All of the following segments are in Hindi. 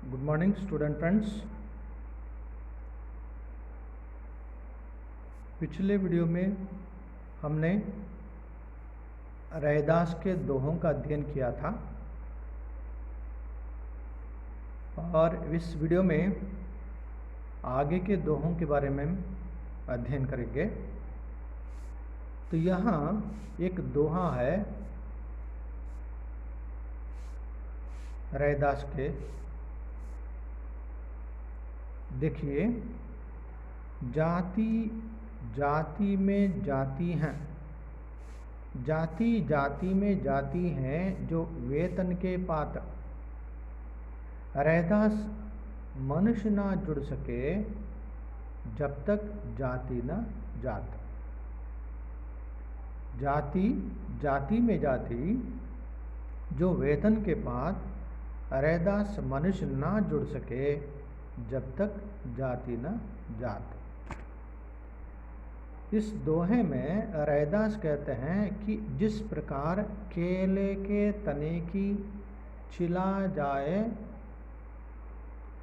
Good morning student friends. पिछले वीडियो में हमने रैदास के दोहों का अध्ययन किया था और इस वीडियो में आगे के दोहों के बारे में अध्ययन करेंगे। तो यहाँ एक दोहा है रैदास के, देखिए, जाति जाति में जाति हैं, जाति जाति में जाति हैं जो वेतन के पात। रैदास मनुष्य ना जुड़ सके जब तक जाति न जात। जाति जाति में जाति जो वेतन के पात, रैदास मनुष्य ना जुड़ सके जब तक जाति न जात। इस दोहे में रैदास कहते हैं कि जिस प्रकार केले के तने की छिला जाए,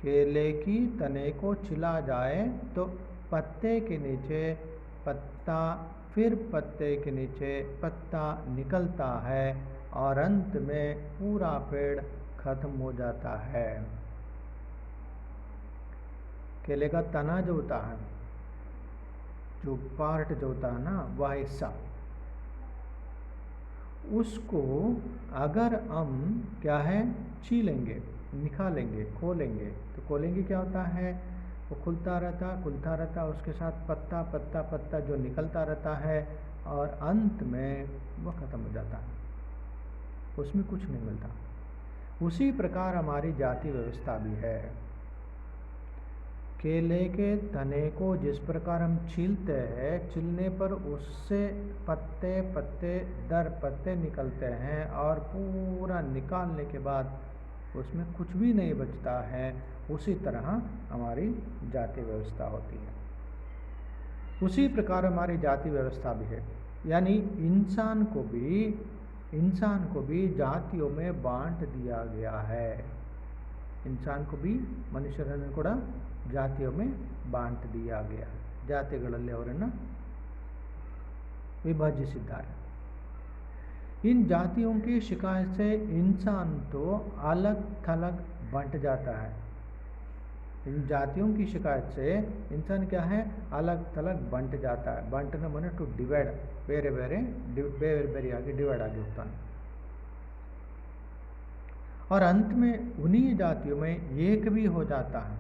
केले की तने को छिला जाए तो पत्ते के नीचे पत्ता, फिर पत्ते के नीचे पत्ता निकलता है और अंत में पूरा पेड़ खत्म हो जाता है। केले का तना जो होता है, जो पार्ट जो होता है ना, वह हिस्सा, उसको अगर हम क्या है छीलेंगे, निकालेंगे, खोलेंगे, तो खोलेंगे क्या होता है, वो खुलता रहता, उसके साथ पत्ता पत्ता पत्ता जो निकलता रहता है और अंत में वह खत्म हो जाता है, उसमें कुछ नहीं मिलता। उसी प्रकार हमारी जाति व्यवस्था भी है। केले के तने को जिस प्रकार हम छीलते हैं, छीलने पर उससे पत्ते पत्ते दर पत्ते निकलते हैं और पूरा निकालने के बाद उसमें कुछ भी नहीं बचता है, उसी तरह हमारी जाति व्यवस्था होती है। उसी प्रकार हमारी जाति व्यवस्था भी है, यानी इंसान को भी जातियों में बांट दिया गया है। इंसान को भी मनुष्यरನ್ನು ಕೂಡ जातियों में बांट दिया गया है, ಜಾತಿಗಳಲ್ಲಿ ಅವರನ್ನು विभाजिಸಿದ್ದಾರೆ। इन जातियों की शिकायत से इंसान तो अलग थलग बंट जाता है। इन जातियों की शिकायत से इंसान क्या है, अलग थलग बंट जाता है। बंटने माने टू डिवाइड, ಬೇರೆ ಬೇರೆಯಾಗಿ डिवाइड ಆಗಿ ಹೋಗ್ತಾನೆ। और अंत में उन्हीं जातियों में एक भी हो जाता है,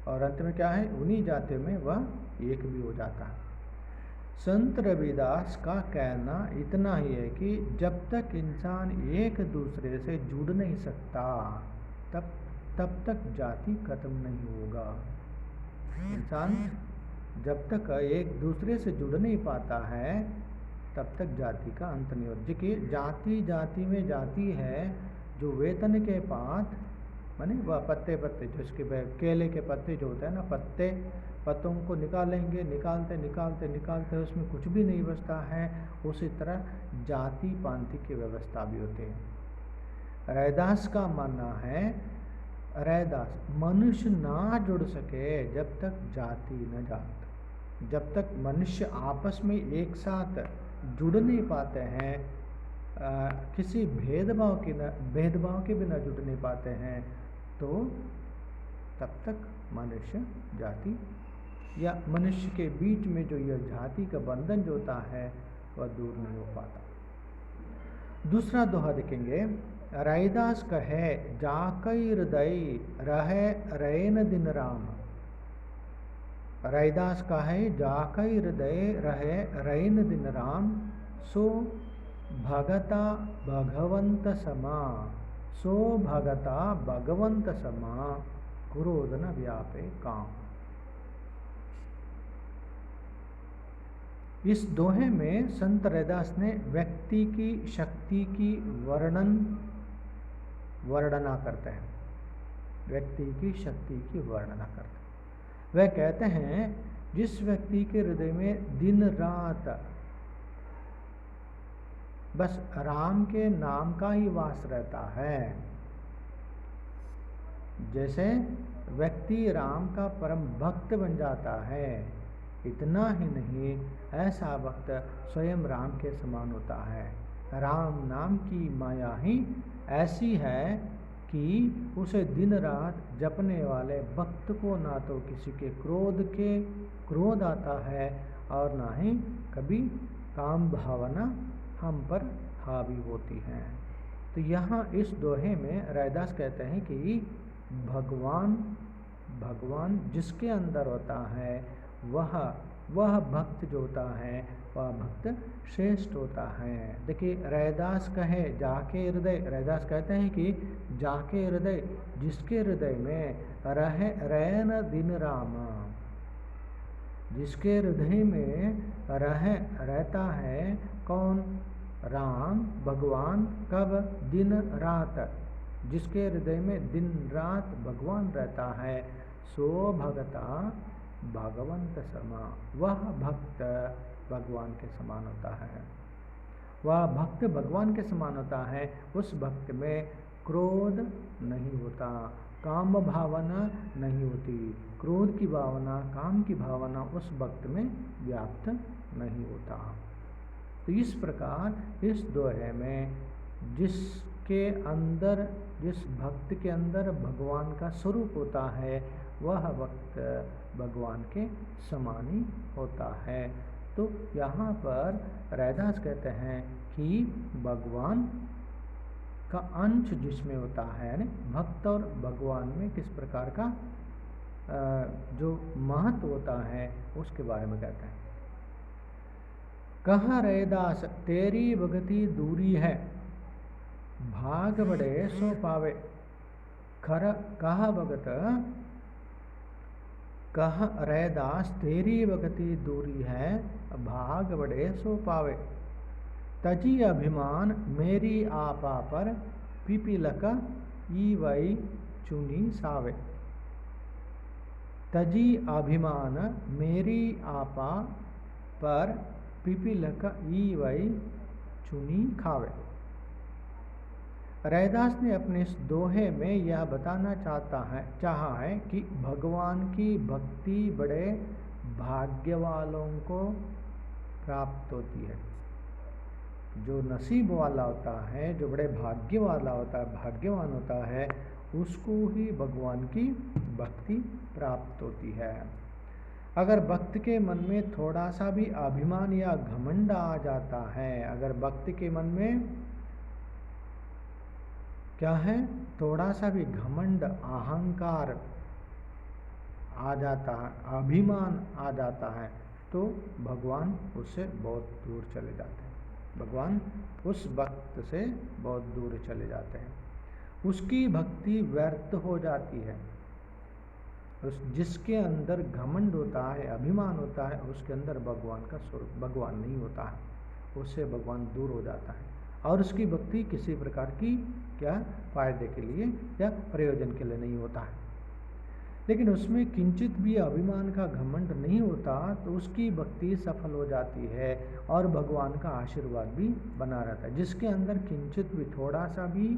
और अंत में क्या है, उन्हीं जातियों में वह एक भी हो जाता है। संत रविदास का कहना इतना ही है कि जब तक इंसान एक दूसरे से जुड़ नहीं सकता तब तक जाति खत्म नहीं होगा। इंसान जब तक एक दूसरे से जुड़ नहीं पाता है तब तक जाति का अंत नहीं होता। देखिए, जाति जाति में जाति है जो वेतन के पात, माने वह पत्ते पत्ते, जिसके केले के पत्ते जो होते हैं ना, पत्तों को निकालेंगे, निकालते निकालते निकालते उसमें कुछ भी नहीं बचता है। उसी तरह जाति पांति की व्यवस्था भी होती है। रैदास का मानना है, रैदास मनुष्य ना जुड़ सके जब तक जाति न जात। जब तक मनुष्य आपस में एक साथ जुड़ नहीं पाते हैं, किसी भेदभाव के बिना जुड़ नहीं पाते हैं, तो तब तक मनुष्य जाति या मनुष्य के बीच में जो यह जाति का बंधन जो होता है वह दूर नहीं हो पाता। दूसरा दोहा देखेंगे, रैदास कहे जाकई हृदय रहे रैन दिन राम। रैदास कहे जाकई हृदय रहे रैन दिन राम, सो भगता भगवंत समा, सो भगता भगवंत समा, क्रोध न व्यापे काम। इस दोहे में संत रैदास ने व्यक्ति की शक्ति की वर्णना करते हैं। व्यक्ति की शक्ति की वर्णना करते हैं। वह कहते हैं, जिस व्यक्ति के हृदय में दिन रात बस राम के नाम का ही वास रहता है, जैसे व्यक्ति राम का परम भक्त बन जाता है, इतना ही नहीं, ऐसा भक्त स्वयं राम के समान होता है। राम नाम की माया ही ऐसी है कि उसे दिन रात जपने वाले भक्त को ना तो किसी के क्रोध आता है और ना ही कभी काम भावना हम पर हावी होती है। तो यहाँ इस दोहे में रैदास कहते हैं कि भगवान जिसके अंदर होता है वह भक्त जो होता है वह भक्त श्रेष्ठ होता है। देखिए रैदास कहे जाके हृदय, रैदास कहते हैं कि जाके हृदय, जिसके हृदय में रहन दिन राम, जिसके हृदय में रहता है कौन? राम भगवान। कब? दिन रात। जिसके हृदय में दिन रात भगवान रहता है, सो भगता भगवंत समा, वह भक्त भगवान के समान होता है। वह भक्त भगवान के समान होता है। उस भक्त में क्रोध नहीं होता, काम भावना नहीं होती। क्रोध की भावना, काम की भावना उस भक्त में व्याप्त नहीं होता। तो इस प्रकार इस दोहे में जिसके अंदर, जिस भक्त के अंदर भगवान का स्वरूप होता है, वह भक्त भगवान के समान ही होता है। तो यहाँ पर रैदास कहते हैं कि भगवान का अंश जिसमें होता है, यानी भक्त और भगवान में किस प्रकार का जो महत्व होता है उसके बारे में कहते हैं। कहा रैदास तेरी भगति दूरी है, भाग बड़े सो पावे। खर कहा भगत, कहा रैदास तेरी भगति दूरी है, भाग बड़े सो पावे। तजी अभिमान मेरी आपा पर, पिपीलक ईवई चुनी सावे। तजी अभिमान मेरी आपा पर, पिपीलक ईवई चुनी खावे। रैदास ने अपने इस दोहे में यह बताना चाहा है कि भगवान की भक्ति बड़े भाग्य वालों को प्राप्त होती है। जो नसीब वाला होता है, जो बड़े भाग्य वाला होता है, भाग्यवान होता है, उसको ही भगवान की भक्ति प्राप्त होती है। अगर भक्त के मन में थोड़ा सा भी अभिमान या घमंड आ जाता है, अगर भक्त के मन में क्या है, थोड़ा सा भी घमंड, अहंकार आ जाता है, अभिमान आ जाता है, तो भगवान उससे बहुत दूर चले जाते हैं। भगवान उस भक्त से बहुत दूर चले जाते हैं। उसकी भक्ति व्यर्थ हो जाती है। उस जिसके अंदर घमंड होता है, अभिमान होता है, उसके अंदर भगवान का स्वरूप, भगवान नहीं होता है, उससे भगवान दूर हो जाता है और उसकी भक्ति किसी प्रकार की क्या फायदे के लिए या प्रयोजन के लिए नहीं होता है। लेकिन उसमें किंचित भी अभिमान का घमंड नहीं होता तो उसकी भक्ति सफल हो जाती है और भगवान का आशीर्वाद भी बना रहता है। जिसके अंदर किंचित भी, थोड़ा सा भी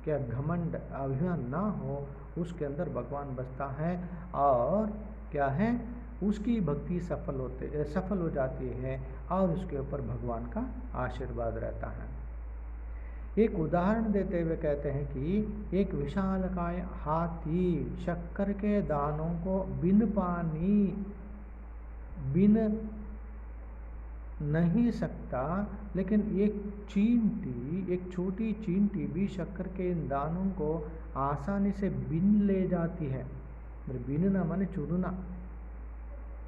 क्या घमंड, अभिमान ना हो, उसके अंदर भगवान बसता है और क्या है, उसकी भक्ति सफल हो जाती है और उसके ऊपर भगवान का आशीर्वाद रहता है। एक उदाहरण देते हुए कहते हैं कि एक विशालकाय हाथी शक्कर के दानों को बिन पानी बिन नहीं सकता, लेकिन एक छोटी चींटी भी शक्कर के इन दानों को आसानी से बिन ले जाती है। बिनना माने चुनना।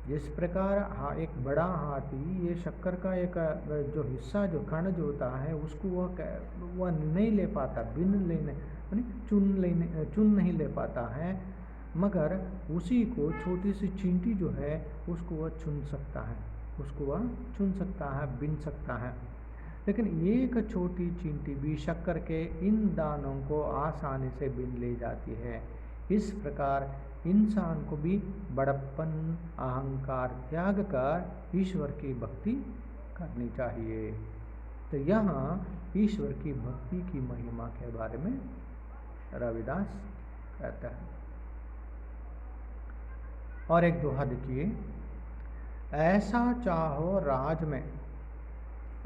जिस प्रकार एक बड़ा हाथी ये शक्कर का एक जो हिस्सा, जो कण जो होता है, उसको वह नहीं ले पाता, चुन नहीं ले पाता है, मगर उसी को छोटी सी चींटी जो है उसको वह चुन सकता है, बिन सकता है। लेकिन एक छोटी चींटी भी शक्कर के इन दानों को आसानी से बिन ले जाती है। इस प्रकार इंसान को भी बड़प्पन, अहंकार त्याग कर ईश्वर की भक्ति करनी चाहिए। तो यहाँ ईश्वर की भक्ति की महिमा के बारे में रविदास कहता है। और एक दोहा देखिए, ऐसा चाहो राज में,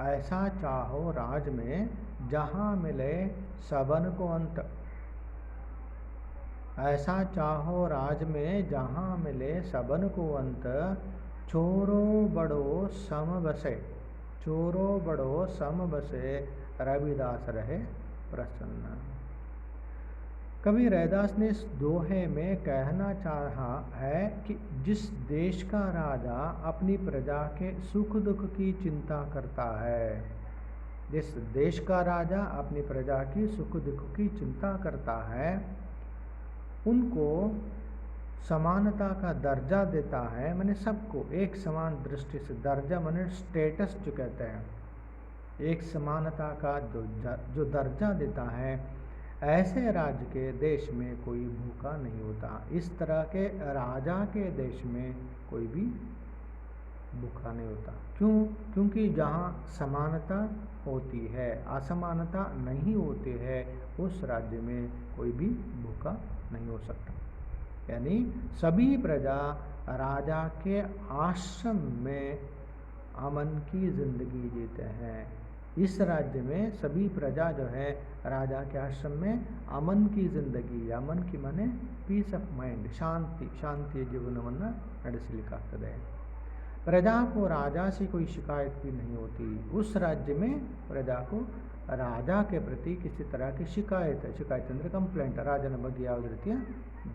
ऐसा चाहो राज में जहाँ मिले सबन को अंत। ऐसा चाहो राज में जहाँ मिले सबन को अंत, चोरो बड़ो सम बसे, चोरो बड़ो सम बसे, रविदास रहे प्रसन्न। कवि रैदास ने इस दोहे में कहना चाहा है कि जिस देश का राजा अपनी प्रजा के सुख दुख की चिंता करता है, जिस देश का राजा अपनी प्रजा की सुख दुख की चिंता करता है, उनको समानता का दर्जा देता है, माने सबको एक समान दृष्टि से, दर्जा माने स्टेटस जो कहते हैं, एक समानता का जो दर्जा देता है, ऐसे राज्य के देश में कोई भूखा नहीं होता। इस तरह के राजा के देश में कोई भी भूखा नहीं होता। क्यों? क्योंकि जहाँ समानता होती है, असमानता नहीं होती है, उस राज्य में कोई भी भूखा नहीं हो सकता। यानी सभी प्रजा राजा के आश्रम में अमन की जिंदगी जीते हैं। इस राज्य में सभी प्रजा जो है राजा के आश्रम में अमन की जिंदगी, अमन की माने पीस ऑफ माइंड, शांति, शांति जीवनवन्न ನಡೆಸಲಿಕ್ಕಾಗ್ತದೆ। प्रजा को राजा से कोई शिकायत भी नहीं होती। उस राज्य में प्रजा को राजा के प्रति किसी तरह की शिकायत ಅಂದರೆ ಕಂಪ್ಲೇಂಟ್, ರಾಜನ ಬಗ್ಗೆ ಯಾವುದೇ ರೀತಿಯ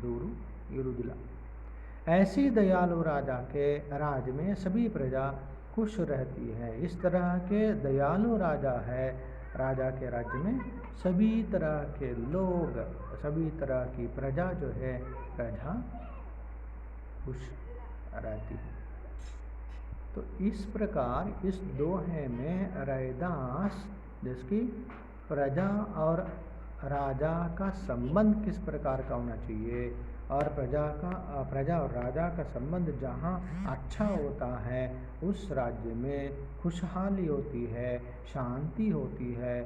ದೂರು ಇರುವುದಿಲ್ಲ। ऐसी दयालु राजा के राज में सभी प्रजा खुश रहती है। इस तरह के दयालु राजा है, राजा के राज्य में सभी तरह के लोग, सभी तरह की प्रजा जो है, प्रजा खुश रहती है। तो इस प्रकार इस दोहे में रैदास जिसकी प्रजा और राजा का संबंध किस प्रकार का होना चाहिए, और प्रजा और राजा का संबंध जहाँ अच्छा होता है, उस राज्य में खुशहाली होती है, शांति होती है,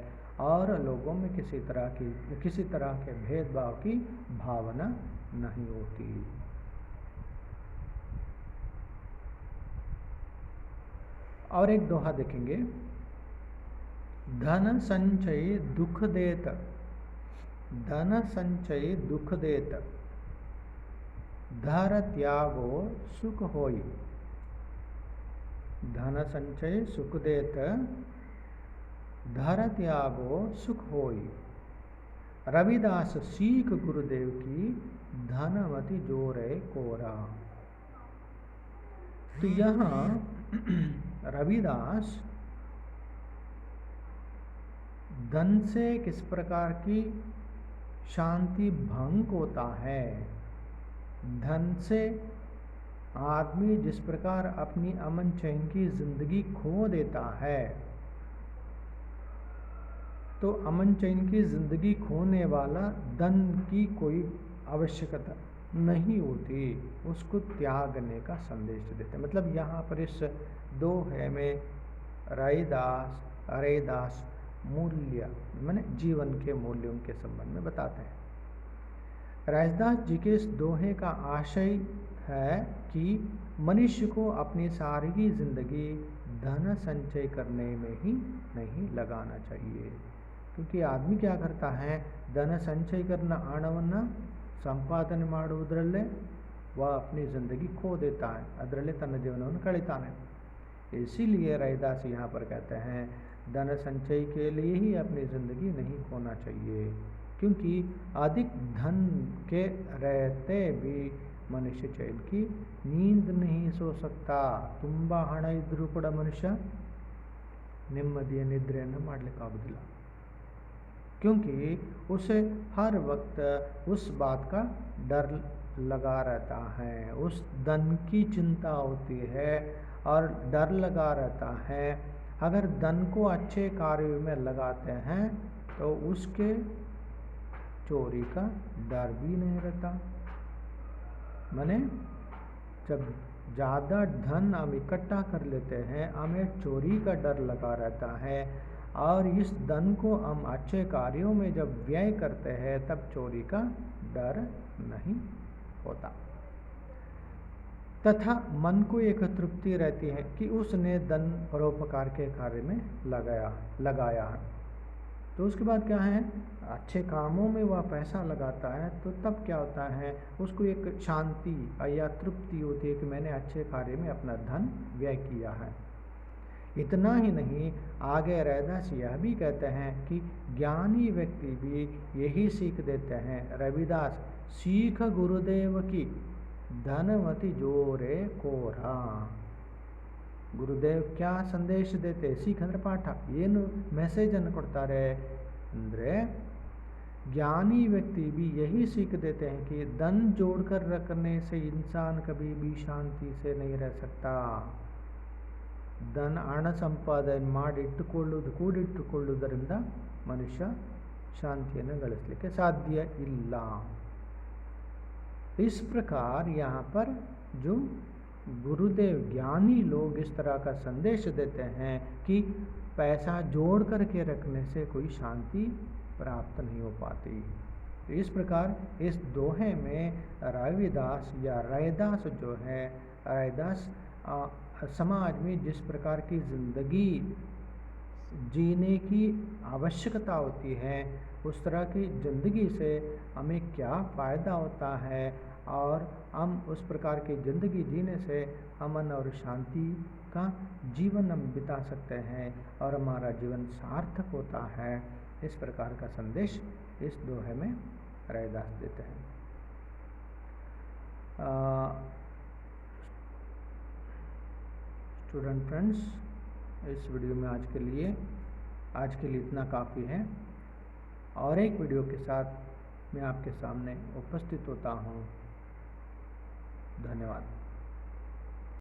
और लोगों में किसी तरह के भेदभाव की भावना नहीं होती। और एक दोहा देखेंगे, धन संचय दुख देत, धन संचय दुख देत, धर त्यागो सुख होई। धन संचय सुख देत, धर त्यागो सुख होई। रविदास सीख गुरुदेव की, धनमति जोरे कोरा। तो यहाँ रविदास धन से किस प्रकार की शांति भंग होता है, धन से आदमी जिस प्रकार अपनी अमन चैन की जिंदगी खो देता है, तो अमन चैन की जिंदगी खोने वाला धन की कोई आवश्यकता नहीं होती, उसको त्यागने का संदेश देते। मतलब यहाँ पर इस दोहे में रैदास मूल्य माने जीवन के मूल्यों के संबंध में बताते हैं। रैदास जी के इस दोहे का आशय है कि मनुष्य को अपनी सारी जिंदगी धन संचय करने में ही नहीं लगाना चाहिए। क्योंकि आदमी क्या करता है, धन संचय करना हणವನ್ನು ಸಂಪಾದನೆ ಮಾಡುವುದರಲ್ಲೇ वह अपनी ज़िंदगी खो देता है, ಅದರಲ್ಲೇ ತನ್ನ ಜೀವನವನ್ನು ಕಳೀತಾನೆ। इसीलिए रैदास यहाँ पर कहते हैं धन संचय के लिए ही अपनी ज़िंदगी नहीं खोना चाहिए, क्योंकि अधिक धन के रहते भी मनुष्य चैन की नींद नहीं सो सकता। ತುಂಬ ಹಣ ಇದ್ರೂ ಕೂಡ ಮನುಷ್ಯ ನೆಮ್ಮದಿಯ ನಿದ್ರೆಯನ್ನು ಮಾಡಲಿಕ್ಕಾಗೋದಿಲ್ಲ, क्योंकि उसे हर वक्त उस बात का डर लगा रहता है, उस धन की चिंता होती है और डर लगा रहता है। अगर धन को अच्छे कार्यों में लगाते हैं तो उसके चोरी का डर भी नहीं रहता। माने जब ज़्यादा धन हम इकट्ठा कर लेते हैं, हमें चोरी का डर लगा रहता है, और इस धन को हम अच्छे कार्यों में जब व्यय करते हैं तब चोरी का डर नहीं होता। तथा मन को एक तृप्ति रहती है कि उसने धन परोपकार के कार्य में लगाया है। तो उसके बाद क्या है, अच्छे कामों में वह पैसा लगाता है तो तब क्या होता है, उसको एक शांति या तृप्ति होती है कि मैंने अच्छे कार्य में अपना धन व्यय किया है। इतना ही नहीं, आगे रैदास यह भी कहते हैं कि ज्ञानी व्यक्ति भी यही सीख देते हैं। रविदास, सीख गुरुदेव की धनवती जोरे कोरा। ಗುರುದೇವ್ क्या ಸಂದೇಶ देते, सीख ಅಂದ್ರೆ ಪಾಠ, ಏನು ಮೆಸೇಜ್ ಅನ್ನು ಕೊಡ್ತಾರೆ ಅಂದರೆ ज्ञानी व्यक्ति भी यही सीख देते हैं कि धन जोड़कर रखने से इंसान कभी भी शांति से नहीं रह सकता। ಹಣ ಸಂಪಾದನೆ ಕೂಡಿಟ್ಟುಕೊಳ್ಳುವುದರಿಂದ ಮನುಷ್ಯ ಶಾಂತಿಯನ್ನು ಗಳಿಸಲಿಕ್ಕೆ ಸಾಧ್ಯ ಇಲ್ಲ। इस प्रकार यहाँ पर जो गुरुदेव ज्ञानी लोग इस तरह का संदेश देते हैं कि पैसा जोड़ करके रखने से कोई शांति प्राप्त नहीं हो पाती। तो इस प्रकार इस दोहे में रविदास या रैदास जो है, रैदास समाज में जिस प्रकार की ज़िंदगी जीने की आवश्यकता होती है, उस तरह की ज़िंदगी से हमें क्या फ़ायदा होता है और हम उस प्रकार की ज़िंदगी जीने से अमन और शांति का जीवन हम बिता सकते हैं और हमारा जीवन सार्थक होता है। इस प्रकार का संदेश इस दोहे में रैदास देते हैं। स्टूडेंट फ्रेंड्स, इस वीडियो में आज के लिए इतना काफ़ी है। और एक वीडियो के साथ मैं आपके सामने उपस्थित होता हूँ। धन्यवाद।